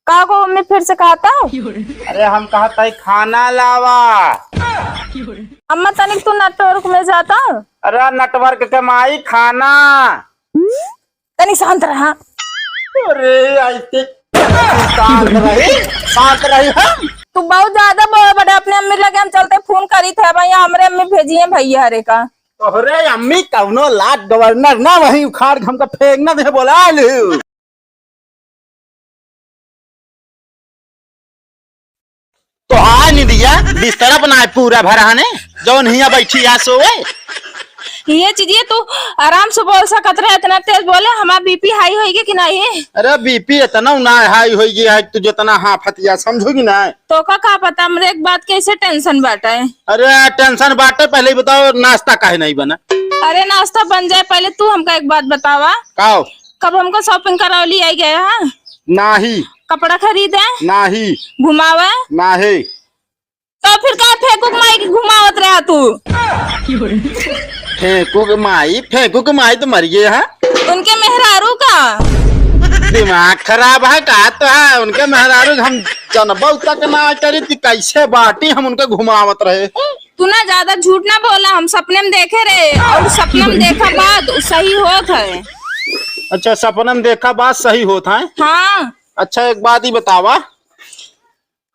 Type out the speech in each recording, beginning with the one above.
कहा को मम्मी फिर से कहता हूँ। अरे हम कहता है खाना लावा। अम्मा तनिक तू नेटवर्क में जाता हूँ। अरे नेटवर्क के माई खाना। तनिक शांत रहा। अरे ऐसे शांत रही हम। तू बहुत ज्यादा बोल बड़े अपने अम्मी लगे हम चलते फोन करी थे भैया हमरे अम्मी भेजी है भैया हरे का। तोहरे अम्मी कौनो लाट गवर्नर ना वही उखाड़ हमका फेंकना दे बोला लू। तो आ नहीं दिया बिस्तर बनाए पूरा भरा ने जौन हिया बैठी आ सोए। ये चीजें तू आराम से बोल सकत रहे इतना तेज बोले हमारा बीपी हाई होगी कि नहीं। अरे बीपी इतना ना हाई होगी है तू जितना हाँ फतिया समझोगी ना। तो का पता मेरे एक बात कैसे टेंशन बांटा है। अरे टेंशन बांटे पहले बताओ नाश्ता काहे नहीं बना। अरे नाश्ता बन जाए पहले तू हमका एक बात बतावा। काओ कब हमको शॉपिंग करौली आई गया है। नाही। कपड़ा खरीदे नाही। घुमावे नाही। तो फिर क्या फेंकू माई की घुमावत रहा तू। फेंकू के माई तो मर गए है। उनके मेहरारू का दिमाग खराब है का तो है उनके मेहरारू हम जनबा तक ना करी थी कैसे बाटी हम उनके घुमावत रहे। तू ना ज्यादा झूठ ना बोला हम सपने में देखे रहे और सपने में देखा बात सही होत है। अच्छा सपने में देखा बात सही होता है। हाँ। अच्छा एक बात ही बतावा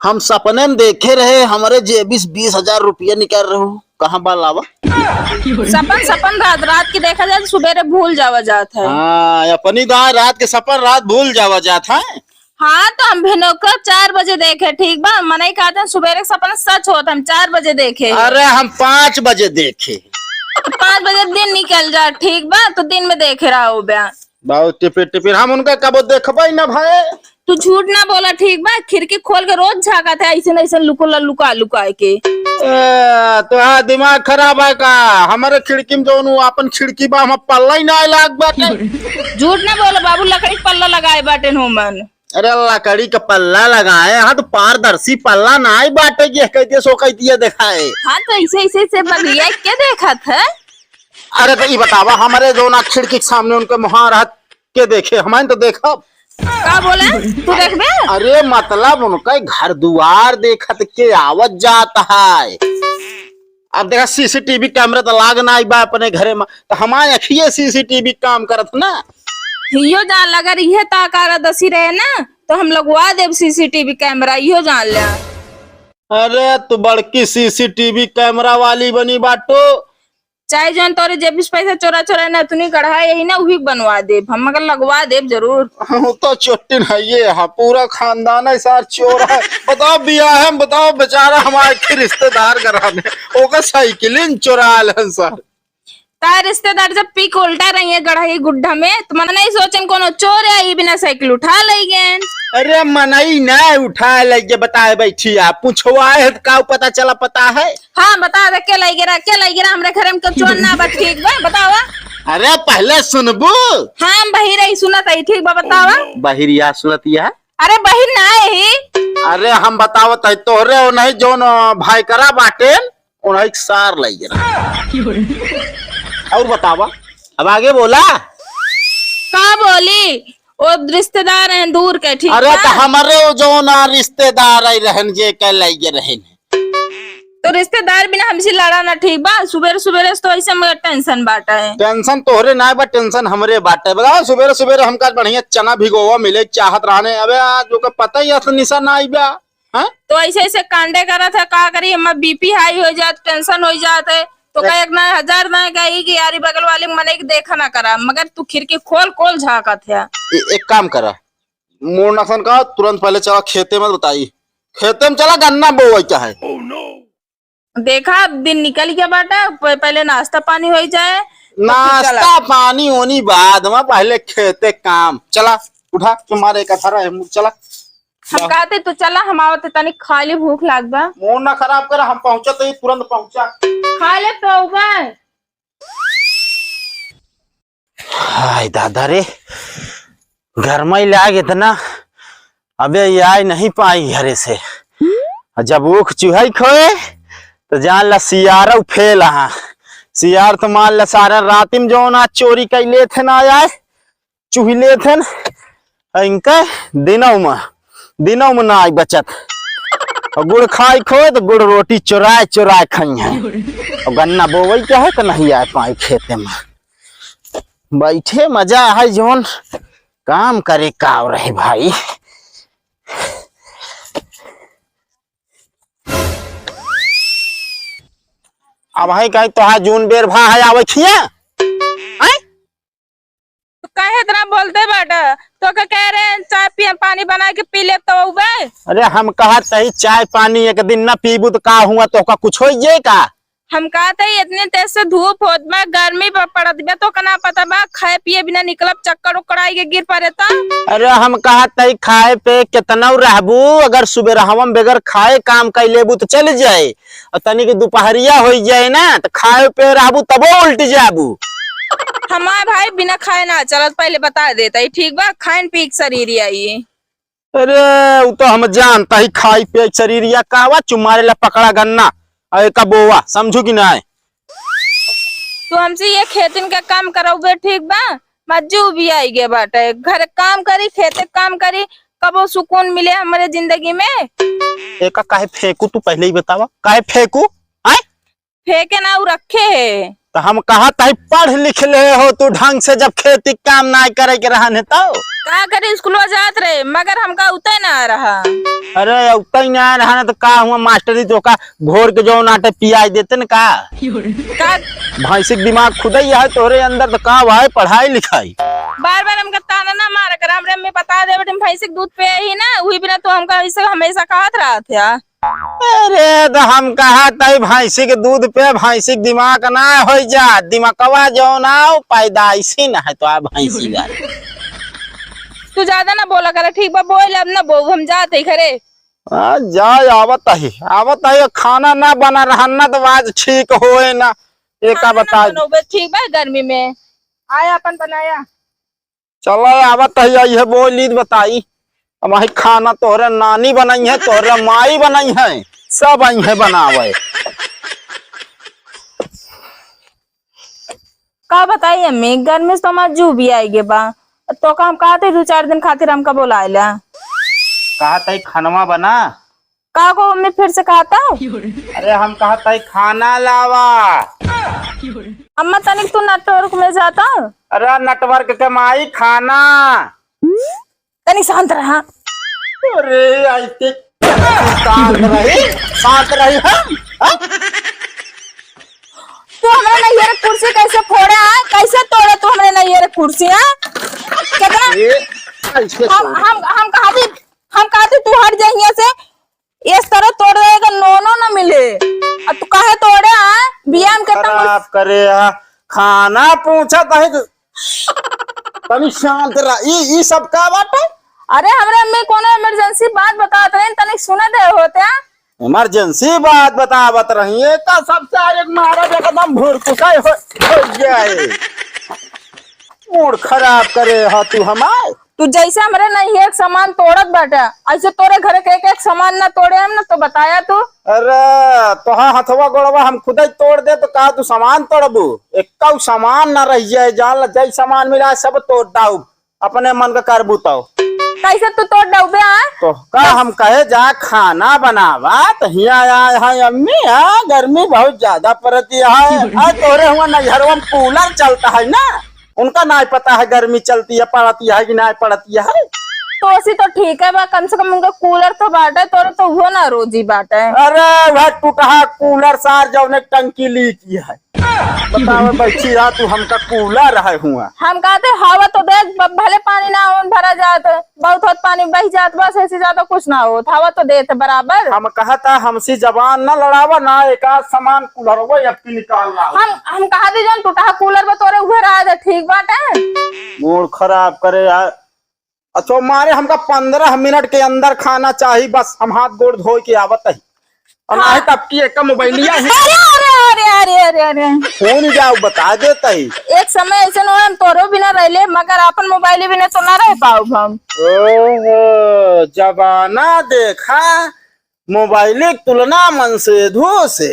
हम सपने में देखे रहे हमारे जेबी 20,000 रुपया निकाल रहे हो कहाँ बाल लावा। सपन रात की देखा जाए सुबह भूल जावा जाता है। हाँ अपनी रात के सपन रात भूल जावा जाता है। हाँ तो हम भेनो को 4 बजे देखे ठीक बा मना ही कहते हैं सुबह सपना सच होता हम 4 बजे देखे। अरे हम 5 बजे देखे। 5 बजे दिन निकल जा ठीक बा तो दिन में देखे रहा हो बया। बहुत टिपिर हम उनका कब देखबे ना भाई। तू झूठ ना बोला ठीक बा खिड़की खोल के रोज झाका था ऐसे ऐसे लुका के। तो हाँ दिमाग खराब है का हमारे खिड़की में जो अपन खिड़की बा हम पल्ला ही ना लाग बाटे। झूठ ना बोला बाबू लकड़ी पल्ला लगाए बाटे होमन। अरे लकड़ी का पल्ला लगाए हाँ तो पारदर्शी पल्ला ना ही बाटे की कहती सो कहती दिखाए। हाँ तो ऐसे बगलिया क्या देखा था। अरे तो ये बतावा हमारे जो ना खिड़की के सामने उनके मुहार के देखे हमारे तो देखा का बोले तू देख बे। अरे मतलब उनका घर दुआर देखत के आवत जाता है। अब देखा सीसीटीवी कैमरा तो लाग ना बा अपने घरे में तो हमारे अखिए सीसीटीवी काम करत ना। यो जान लगा ये ताकारा दसी रहे ना तो हम लगवा देव सीसीटीवी कैमरा यो जान लिया। अरे तू बड़की सीसीटीवी कैमरा वाली बनी बाटो। चाहे जन तोरे जेब से पैसा चोरा ना तू नहीं कढ़ा यही ना वही बनवा दे हम मगर लगवा दे जरूर। तो चोटिन है ये हाँ पूरा खानदान है सार चोर है। बताओ बिया है बताओ बेचारा हमारे रिश्तेदार घराने ओका साइकिल चुराल है सर। तार रिश्तेदार जब पीक उल्टा रही है गढ़ाई गुड्ढा में तो मन नहीं सोचन कोनो चोर है बिना साइकिल उठा लेंगे। अरे मनई ना उठा लगे बताए बैठी आप पूछवाए का पता चला पता है। हाँ बता दे क्या लाई गिरा हमरे घर में चोर ना बा ठीक बा बतावा। अरे पहले सुनबू। हाँ हम बहिर ही सुनत है ठीक बा बतावा। बहिरिया सुनती है। अरे बहिर ना है। अरे हम बतावत है तोहरे ओ नहीं जो भाई करा बाटे उन्हें सार लाई गिरा। और बतावा अब आगे बोला का बोली वो रिश्तेदार हैं दूर के ठीक। अरे तो हमारे जो ना रिश्तेदार रहन जे के लाइए रहन तो रिश्तेदार बिना हमसे लड़ा ना ठीक बा सुबह तो ऐसे मगर टेंशन बाटा है। टेंशन तोहरे ना बा टेंशन हमरे बाटे बताओ सुबह हमका बढ़िया चना भिगोवा मिले चाहत रहने अबे जो का पता ही असल निशा ना आई बा। तो ऐसे कांडे करा था का करी हम बीपी हाई हो जात टेंशन हो जाते तो कह एक ना 1000 ना गई कि यारी बगल वाले मने के देखा ना करा मगर तू खिड़की खोल झाका था। एक काम करा मोर नसन का तुरंत पहले चला खेते में बताई खेते में चला गन्ना बोवा क्या है। देखा दिन निकल गया बाटा पहले नाश्ता पानी हो जाए नाश्ता पानी होनी बाद में पहले खेते काम चला उठा तुम्हारे का थारा है चला। हम कहते तो चला हम आवते तनी खाली भूख लाग बा। मोर ना खराब कर हम पहुंचा तो तुरंत पहुंचा खा ले तो हाय दादा रे घर में लाग इतना अबे ये आ नहीं पाई घरे से जब ऊख चूहा खोए तो जान ला सियारा फेल हाँ सियार तो मान ला सारा रात में जो ना चोरी कैले थे ना आए चूहिले थे इनका दिनों में दिनों में ना आई बचत। और गुड़ खाई खोए तो गुड़ रोटी चुराए चुराए खाई है। और गन्ना बोवई क्या है तो नहीं आ पाई खेते में। बैठे मजा है जोन काम करे का रहे भाई। अब है कहीं तो जून बेर भा है आवे खिया तो कहे इतना बोलते बाटा तो क्या कह रहे हैं चाय पिए पानी बना के पी ले तो उबे। अरे हम कहा तही चाय पानी एक दिन न पीबू तो का हुआ तो का कुछ हो जे का। हम कहते ही इतने तेज से धूप होत बा गर्मी पड़त बा तो कना पता बा खाए पिए बिना निकलब चक्कर उक्कर आई के गिर पड़े ता। अरे हम कहा तही खाए पे कितना रहबू अगर सुबह हम बगैर खाए काम कर लेबू तो चल जाए और तनी की दोपहरिया हो जाए ना तो खाए पे रहबू तबो उल्ट जाबू। हमारे भाई बिना खाए ना चलत पहले बता देता ही ठीक बा खान पी के शरीर आई। अरे वो तो हम जानता ही खाई पे शरीरिया कावा चुमारे ला पकड़ा गन्ना अरे का बोवा समझू कि ना। तो हमसे ये खेतन का काम कराओगे ठीक बा मज्जू भी आई गए बाटे घर काम करी खेते काम करी कबो सुकून मिले हमारे जिंदगी में। एक काहे फेंकू तू पहले ही बतावा काहे फेंकू आए फेंके ना वो रखे है। तो हम कहा तही पढ़ लिख ले हो तू ढंग से जब खेती काम ना करे के रहने तो का करे स्कूल जात रहे मगर हमका उतर ना आ रहा। अरे उतना ही ना रहा तो का हुआ मास्टरी तो का घोर के जो नाटे पियाई देते न का भैंसिक दिमाग खुद ही है तोरे अंदर तो का भाई पढ़ाई लिखाई। बार बार हमका ताना ना मार कर हमरे में बता दे बेटे भैंसिक दूध पे ही ना वही बिना तो हमका ऐसे हमेशा कहत रहा था। अरे तो हम कहा तही भैंसी के दूध पे भैंसी दिमाग ना हो जा दिमागवा जो ना पैदाइशी ना है तो आ भैंसी तू ज्यादा ना बोला करे ठीक बा बोल अब ना बो हम जाते खरे। जा आवत ही खाना ना बना रहना तो आज ठीक होए ना एक बता ठीक बा गर्मी में आया अपन बनाया चलो आवत है बोली बताई हमारी खाना तोहरे नानी बनाई है तोहरे माई बनाई है सब आई है बनावे। का बताइए अम्मी गर्मी से तो हमारा जू भी आएगी बा तो का हम कहते 2-4 दिन खातिर हमका बोलाएला कहा तई खानवा बना का को मम्मी फिर से कहता। अरे हम कहा तई खाना लावा अम्मा तनिक तू नेटवर्क में जाता। अरे नेटवर्क के माई खाना तनिक शांत रहा। अरे ऐसे शांत रही हम तू हमारे नैयर कुर्सी कैसे फोड़े है कैसे तोड़े तू हमारे नैयर कुर्सी है कितना हम कहते तू हट जाए यहाँ से इस तरह तोड़ देगा नोनो ना मिले अब तू कहे तोड़े है बिया में कितना करे खाना पूछा तनी शांत रहा ई सब का बात है। अरे हमरे अम्मी कोनो इमरजेंसी बात बताते रहे तनिक सुने दे होते हैं इमरजेंसी बात बतावत रही है तो सबसे एक महाराज एकदम भूरकुसाई हो जाए मूड खराब करे हा तू हमारे तू जैसे हमारे नहीं एक सामान तोड़त बैठा ऐसे तोरे घर के एक सामान ना तोड़े हम ना तो बताया तू। अरे तो हथवा गोड़वा हम खुद ही तोड़ दे तो कहा तू सामान तोड़बू एक सामान ना रह जाए जान जय सामान मिला सब तोड़ दाऊ अपने मन का करबू तो कैसे तू तोड़ डूबे तो का हम कहे जा खाना बनावा तो यहाँ अम्मी गर्मी बहुत ज्यादा पड़ती है तोरे हुआ नजर में कूलर चलता है ना उनका ना पता है गर्मी चलती है पड़ती है कि ना पड़ती है तो ऐसी तो ठीक है बा कम से कम उनका कूलर तो बांटे तोरे तो वो ना रोजी बांटे। अरे वह टूटा कूलर सार जो ने टंकी ली की है बताओ बैठी रहा तू हमका कूलर है हुआ हम कहते हवा तो देख भले पानी ना हो भरा जात बहुत पानी बह जात बस ऐसी ज्यादा कुछ ना हो हवा तो देते बराबर। हम कहता हमसे जबान ना लड़ावा ना एक आध सामान कूलर वो अपनी निकाल रहा हम कहते जो टूटा कूलर में तोरे उभर आ ठीक बाटे मूड खराब करे यार। अच्छा मारे हमका 15 मिनट के अंदर खाना चाहिए बस हम हाथ गोड़ धो के आवत है और तब की एक मोबाइलिया है। अरे अरे अरे अरे फोन जाओ बता देता ही एक समय ऐसे न हम तोरो बिना रहले मगर अपन मोबाइल बिना तो ना रह पाओ हम। ओहो जमाना देखा मोबाइल तुलना मन से धो से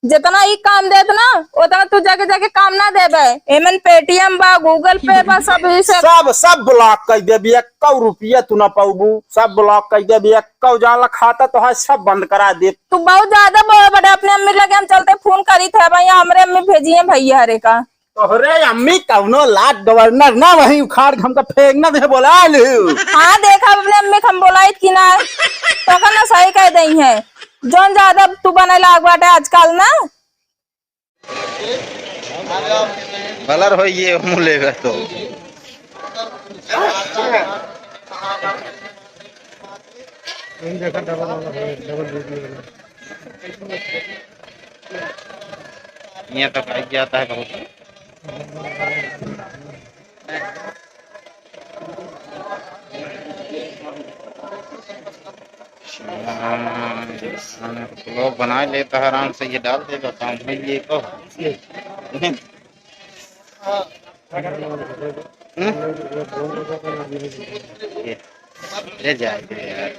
जितना ही काम देत ना उतना तू जाके जाके काम ना देबे। एमन पेटीएम बा, गूगल पे बा, सब ई सब ब्लॉक कर देबी, 1 रुपया तू ना पाबू, सब ब्लॉक कर देबी, 1 जाला खाता तो है सब बंद करा दे। तू बहुत ज्यादा बोल बड़े। अपने अम्मी लगे हम चलते फोन करी थे भाई, हमरे अम्मी भेजिए भैया हरे का। तोहरे अम्मी कौनो लाट गवर्नर ना वही उखाड़ के हमका फेंकना दे बोला लू। हाँ देखा अपने अम्मी हम बोलाई कि ना तो ना सही कह दई है। जोन ज्यादा तू बने लाग बाटे आजकल ना। कलर हो ये मुलेगा तो यहाँ तक आ जाता है बहुत। लोग बना लेता है आराम से, ये डाल देगा काम में ये तो ये जाएगा यार।